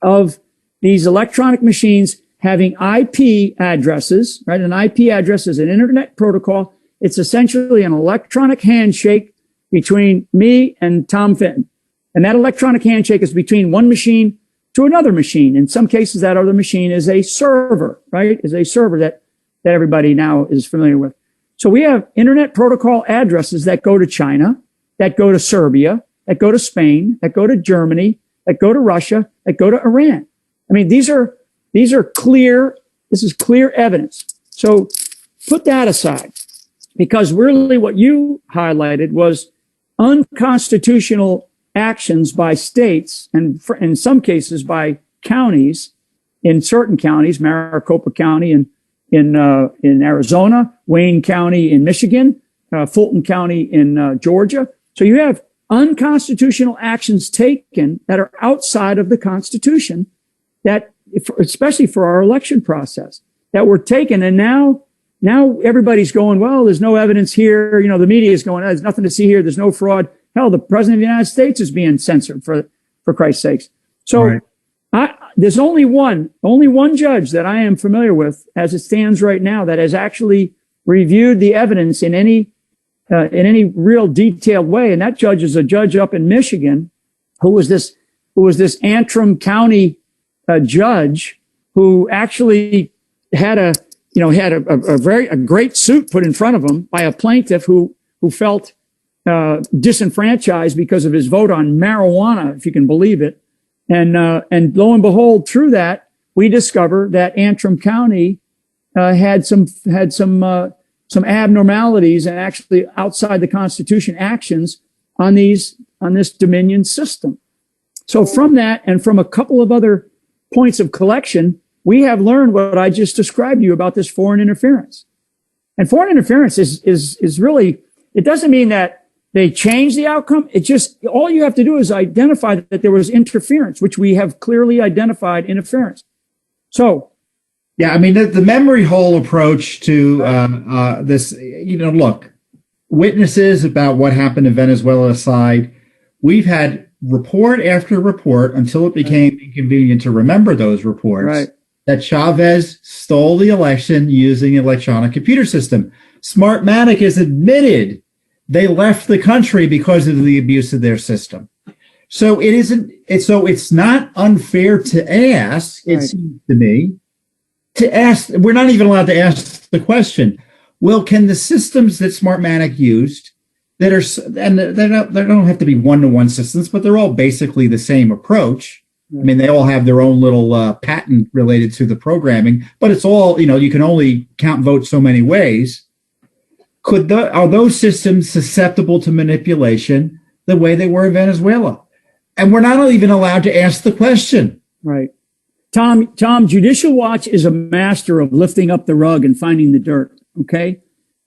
of these electronic machines having IP addresses, right? An IP address is an internet protocol. It's essentially an electronic handshake between me and Tom Fitton. And that electronic handshake is between one machine to another machine. In some cases, that other machine is a server, right? Is a server that everybody now is familiar with. So we have internet protocol addresses that go to China, that go to Serbia, that go to Spain, that go to Germany, that go to Russia, that go to Iran. I mean, these are clear. This is clear evidence. So put that aside, because really what you highlighted was unconstitutional actions by states, and in some cases by counties. In certain counties, Maricopa County in Arizona, Wayne County in Michigan, Fulton County in Georgia. So you have unconstitutional actions taken that are outside of the Constitution, that, especially for our election process, that were taken. And now everybody's going, well, there's no evidence here. You know, the media is going, there's nothing to see here. There's no fraud. Hell, the president of the United States is being censored for Christ's sakes. So right. There's only one judge that I am familiar with as it stands right now that has actually reviewed the evidence in any real detailed way. And that judge is a judge up in Michigan who was this Antrim County judge who actually had a great suit put in front of him by a plaintiff who felt disenfranchised because of his vote on marijuana, if you can believe it. And lo and behold, through that, we discover that Antrim County had some abnormalities and actually outside the Constitution actions on this Dominion system. So from that, and from a couple of other points of collection, we have learned what I just described to you about this foreign interference. And foreign interference is really, it doesn't mean that they change the outcome. It just, all you have to do is identify that there was interference, which we have clearly identified interference. So. Yeah, I mean, the memory hole approach to this, look, witnesses about what happened in Venezuela aside, we've had report after report until it became inconvenient to remember those reports. Right. That Chavez stole the election using an electronic computer system. Smartmatic has admitted they left the country because of the abuse of their system. So it's not unfair to ask, it seems to me, we're not even allowed to ask the question, well, can the systems that Smartmatic used that are, and they don't have to be one-to-one systems, but they're all basically the same approach. I mean, they all have their own little patent related to the programming, but it's all, you can only count votes so many ways. Are those systems susceptible to manipulation the way they were in Venezuela? And we're not even allowed to ask the question. Right. Tom, Judicial Watch is a master of lifting up the rug and finding the dirt. Okay.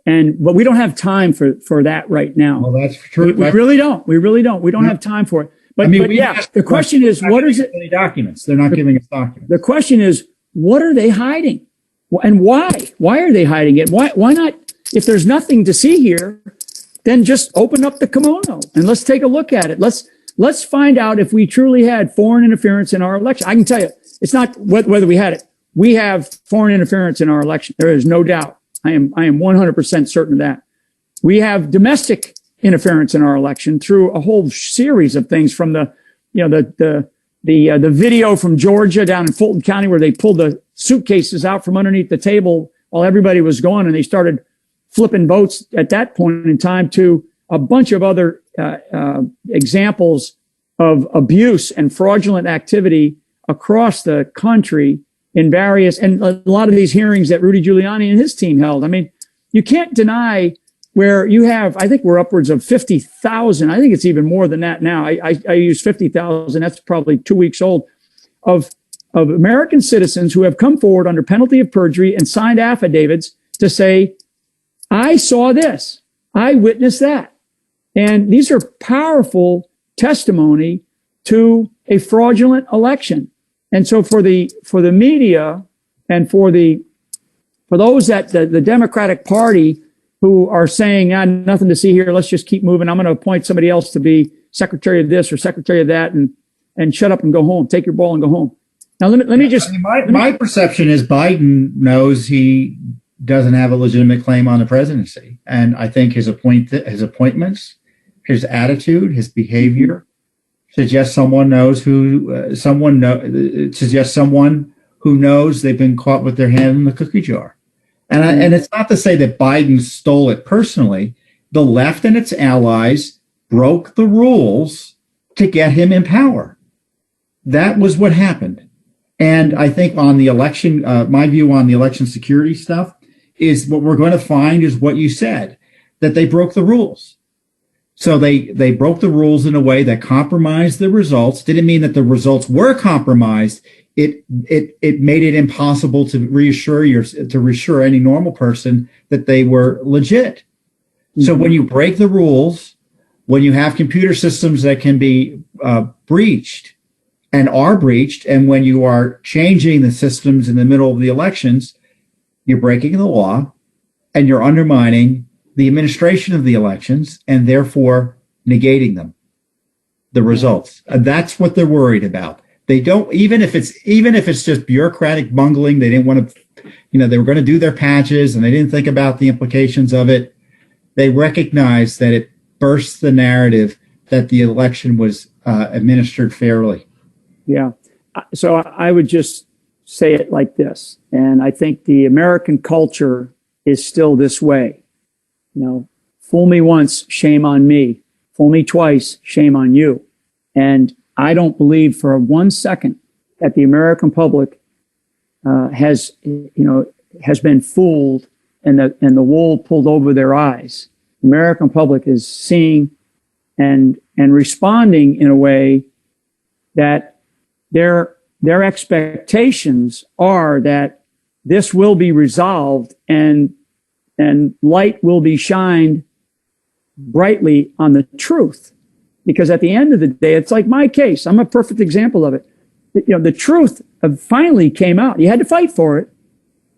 But we don't have time for that right now. Well, that's true. We really don't. We don't have time for it. But the question is, what is it? Any documents? They're not giving us documents. The question is, what are they hiding? And why? Why are they hiding it? Why not? If there's nothing to see here, then just open up the kimono and let's take a look at it. Let's find out if we truly had foreign interference in our election. I can tell you, it's not whether we had it. We have foreign interference in our election. There is no doubt. I am 100% certain of that. We have domestic interference in our election through a whole series of things, from the video from Georgia down in Fulton County where they pulled the suitcases out from underneath the table while everybody was gone and they started flipping votes at that point in time, to a bunch of other examples of abuse and fraudulent activity across the country in various, and a lot of these hearings that Rudy Giuliani and his team held. I mean, you can't deny where you have, I think we're upwards of 50,000. I think it's even more than that now. I use 50,000. That's probably 2 weeks old of American citizens who have come forward under penalty of perjury and signed affidavits to say, I saw this. I witnessed that. And these are powerful testimony to a fraudulent election. And so for the media and for those that the Democratic Party who are saying, nothing to see here, let's just keep moving. I'm going to appoint somebody else to be secretary of this or secretary of that and shut up and go home. Take your ball and go home. Now, let me just... My perception is Biden knows he doesn't have a legitimate claim on the presidency. And I think his appointments, his attitude, his behavior suggests someone who knows they've been caught with their hand in the cookie jar. And it's not to say that Biden stole it personally. The left and its allies broke the rules to get him in power. That was what happened. And I think on the election, my view on the election security stuff is what we're going to find is what you said, that they broke the rules. So they broke the rules in a way that compromised the results. Didn't mean that the results were compromised. It made it impossible to reassure any normal person that they were legit. Mm-hmm. So when you break the rules, when you have computer systems that can be breached and are breached, and when you are changing the systems in the middle of the elections, you're breaking the law and you're undermining the administration of the elections and therefore negating them, the results. And that's what they're worried about. They don't, even if it's just bureaucratic bungling, they didn't want to, they were going to do their patches and they didn't think about the implications of it. They recognize that it bursts the narrative that the election was administered fairly. Yeah. So I would just say it like this. And I think the American culture is still this way. Fool me once, shame on me. Fool me twice, shame on you. And I don't believe for 1 second that the American public has been fooled and the wool pulled over their eyes. The American public is seeing and responding in a way that their expectations are that this will be resolved and light will be shined brightly on the truth. Because at the end of the day, it's like my case. I'm a perfect example of it. The truth finally came out. You had to fight for it,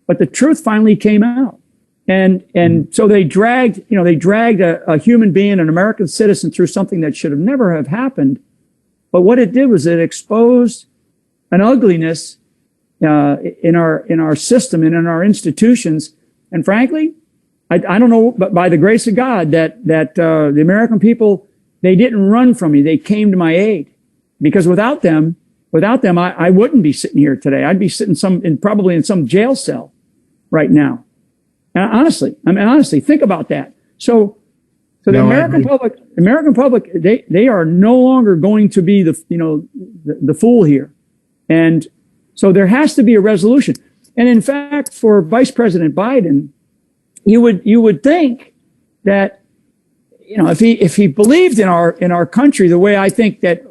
but the truth finally came out. And so they dragged a human being, an American citizen, through something that should have never have happened. But what it did was it exposed an ugliness in our system and in our institutions. And frankly, I don't know, but by the grace of God, that the American people, they didn't run from me. They came to my aid, because without them, I wouldn't be sitting here today. I'd be sitting probably in some jail cell right now. And honestly, think about that. So the American public, they are no longer going to be the fool here. And so there has to be a resolution. And in fact, for Vice President Biden, you would think that, if he believed in our country the way I think that,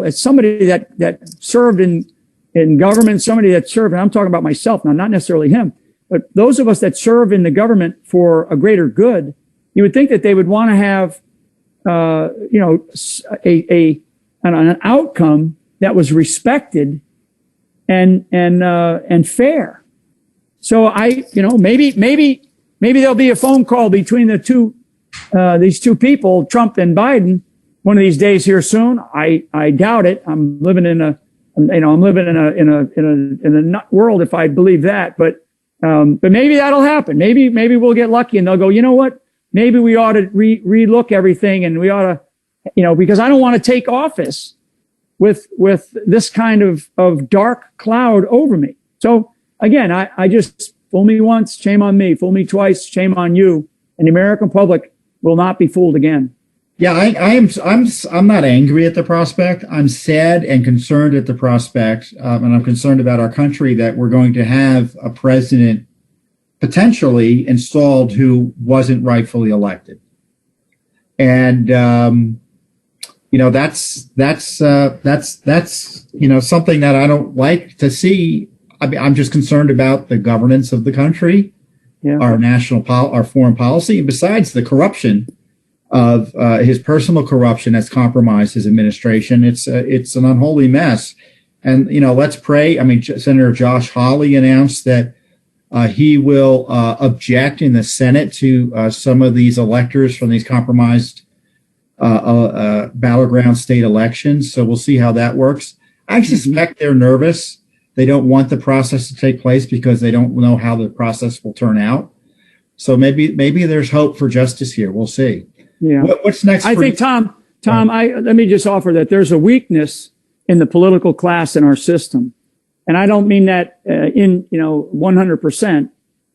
as somebody that served in government, somebody that served, and I'm talking about myself now, not necessarily him, but those of us that serve in the government for a greater good, you would think that they would want to have, an outcome that was respected and fair. So maybe there'll be a phone call between these two people, Trump and Biden, one of these days here soon. I doubt it. I'm living in a nut world if I believe that, but maybe that'll happen. Maybe we'll get lucky and they'll go, you know what? Maybe we ought to relook everything, and we ought to, because I don't want to take office with this kind of dark cloud over me. So again, I just, fool me once, shame on me. Fool me twice, shame on you. And the American public will not be fooled again. Yeah, I'm not angry at the prospect. I'm sad and concerned at the prospect, and I'm concerned about our country that we're going to have a president potentially installed who wasn't rightfully elected. And that's something that I don't like to see. I mean, I'm just concerned about the governance of the country, our foreign policy, and besides the corruption of his personal corruption that's compromised his administration. It's an unholy mess. And let's pray. I mean, Senator Josh Hawley announced that he will object in the Senate to some of these electors from these compromised battleground state elections. So we'll see how that works. I suspect they're nervous. They don't want the process to take place because they don't know how the process will turn out. So maybe there's hope for justice here. We'll see. Yeah. What's next? I think, Tom, let me just offer that there's a weakness in the political class in our system. And I don't mean that 100%,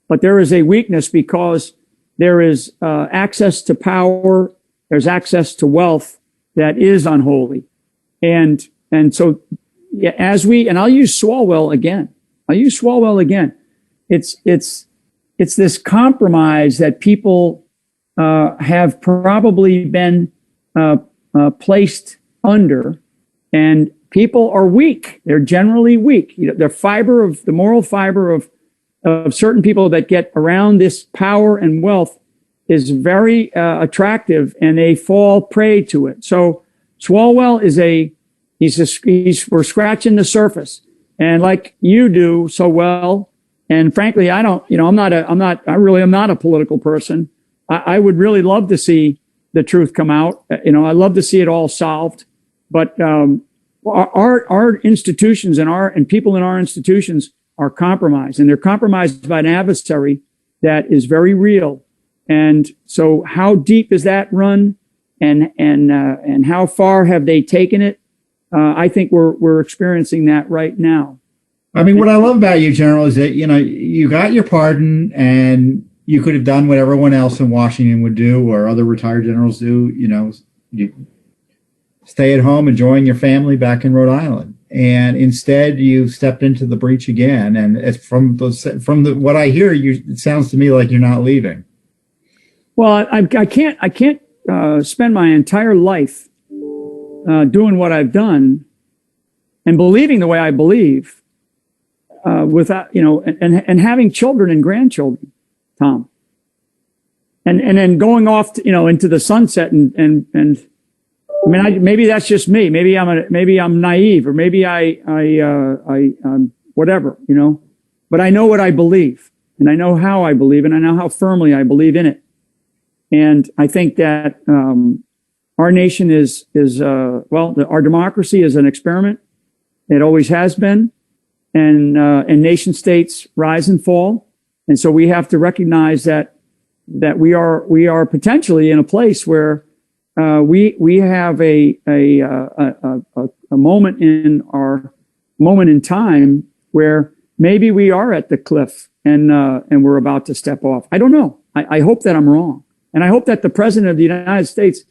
but there is a weakness because there is access to power. There's access to wealth that is unholy. And so and I'll use Swalwell again. It's this compromise that people have probably been placed under, and people are weak. They're generally weak. The moral fiber of certain people that get around this power and wealth is very attractive, and they fall prey to it. So Swalwell we're scratching the surface, and like you do so well. And frankly, I'm not a political person. I would really love to see the truth come out. I'd love to see it all solved. But our institutions and people in our institutions are compromised, and they're compromised by an adversary that is very real. And so, how deep is that run, and how far have they taken it? I think we're experiencing that right now. I mean, what I love about you, General, is that you got your pardon, and you could have done what everyone else in Washington would do, or other retired generals do. You stay at home, enjoying your family back in Rhode Island, and instead you stepped into the breach again. And it's from what I hear, it sounds to me like you're not leaving. Well, I can't spend my entire life doing what I've done and believing the way I believe without and having children and grandchildren, Tom, and then going off to, into the sunset and I mean, maybe that's just me. Maybe I'm naive, or maybe I'm whatever, but I know what I believe, and I know how I believe, and I know how firmly I believe in it. And I think that our nation our democracy is an experiment. It always has been, and nation states rise and fall, and so we have to recognize that we are potentially in a place where we have a moment in time where maybe we are at the cliff and we're about to step off. I don't know. I hope that I'm wrong. And I hope that the president of the United States,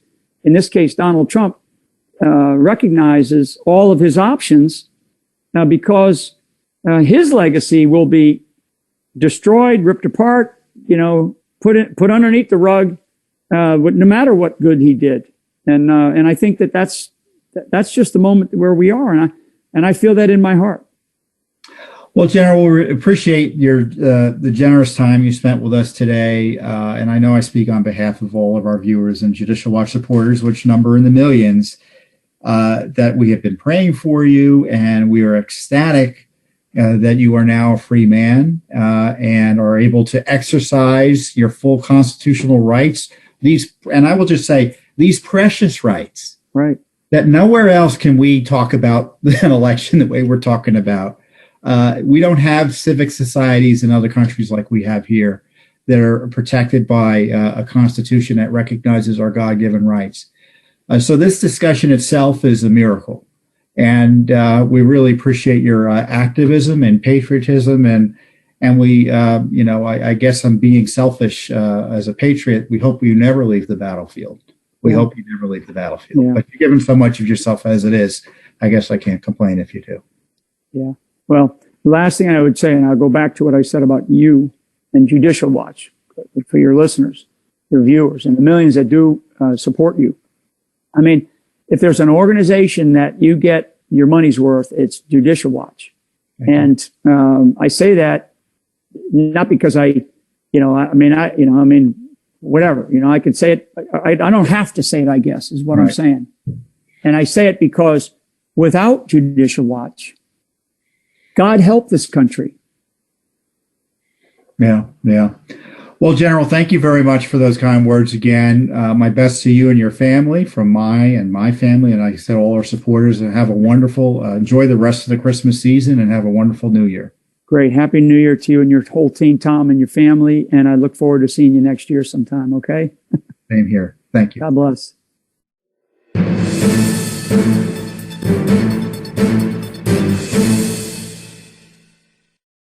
in this case, Donald Trump, recognizes all of his options because his legacy will be destroyed, ripped apart, put underneath the rug, no matter what good he did. And I think that's just the moment where we are. And I feel that in my heart. Well, General, we appreciate the generous time you spent with us today. And I know I speak on behalf of all of our viewers and Judicial Watch supporters, which number in the millions, that we have been praying for you, and we are ecstatic that you are now a free man and are able to exercise your full constitutional rights. And I will just say, these precious rights, right, that nowhere else can we talk about an election the way we're talking about. We don't have civic societies in other countries like we have here that are protected by a constitution that recognizes our God-given rights. So this discussion itself is a miracle. And we really appreciate your activism and patriotism. And we, I guess I'm being selfish as a patriot. We hope you never leave the battlefield. We Yeah. hope you never leave the battlefield. Yeah. But you're giving so much of yourself as it is. I guess I can't complain if you do. Yeah. Well, the last thing I would say, and I'll go back to what I said about you and Judicial Watch for your listeners, your viewers, and the millions that do support you. I mean, if there's an organization that you get your money's worth, it's Judicial Watch. And I say that not because whatever, I could say it. I don't have to say it, I guess, is what I'm saying. And I say it because without Judicial Watch, God help this country. Yeah. Well, General, thank you very much for those kind words again. My best to you and your family from my family. And like I said, all our supporters, and have a wonderful, enjoy the rest of the Christmas season and have a wonderful New Year. Great. Happy New Year to you and your whole team, Tom, and your family. And I look forward to seeing you next year sometime. Okay. Same here. Thank you. God bless.